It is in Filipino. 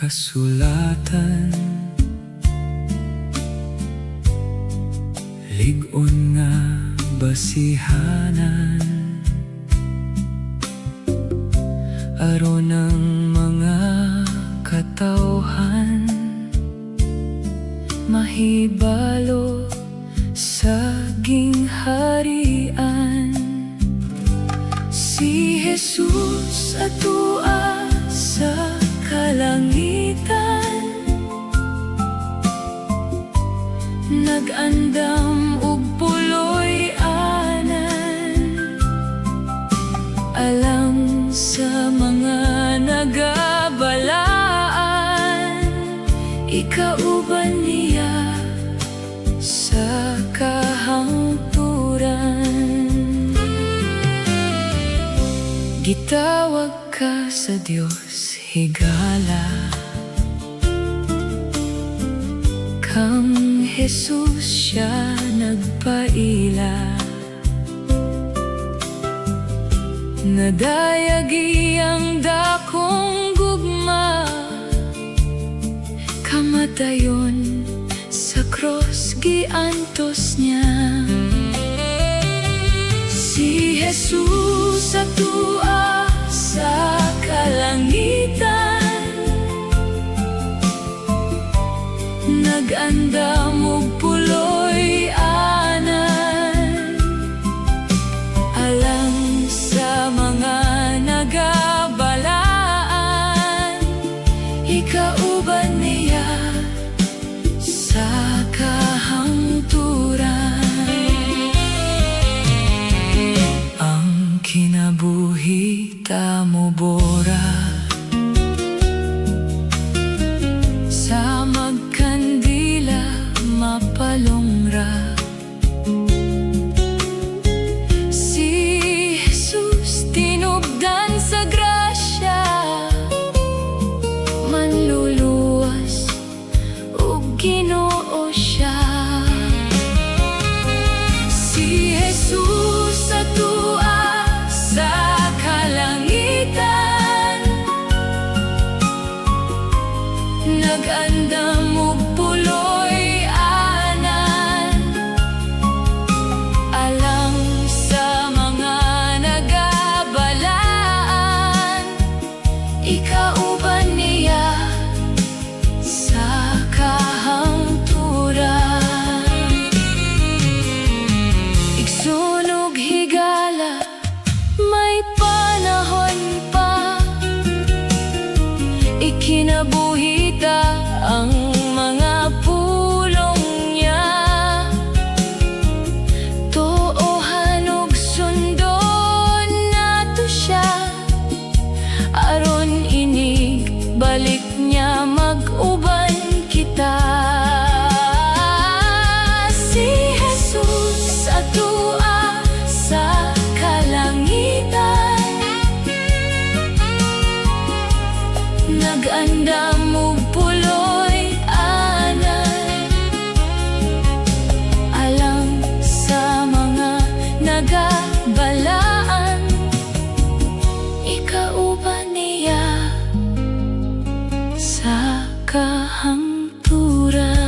kasulatan, lig-on nga basihanan, aron ang mga katawhan mahibalo sa gingharian. Si Jesus atua sa kalangitan, nag-andam ug puloy anan, alang sa mga nagabalaan. Ikauban niya sa kahangturan. Gitawag ka sa Dios higala, kang Jesus siya nagpaila. Nadayagi ang dakong gugma, kamatayon sa cross giantos niya. Si Jesus atua sa kalangitan, nag-andam ug puloy anan, alang sa mga nagabalaan. Ikauban niya sa kahangturan. Ang kinabuhi tamo bora, sa magkandila mapalongra. Si Jesus tinubdan sa grasya, manluluwas ug Ginoo siya. Si Jesus atua sa kalangitan, nag-andam ug puloy anan, alang sa mga nagabalaan. Ikauban niya sa kahangturan. Igsunog higala, may panahon pa, ikinabuhi ta ang mga pulong niya. Tuohan ug sundon nato siya, aron inig balik niya mag-uban kita. Si Jesus atua sa kalangitan, nag-andam ug puloy anan, alang sa mga nagabalaan. Ikauban niya sa kahangturan.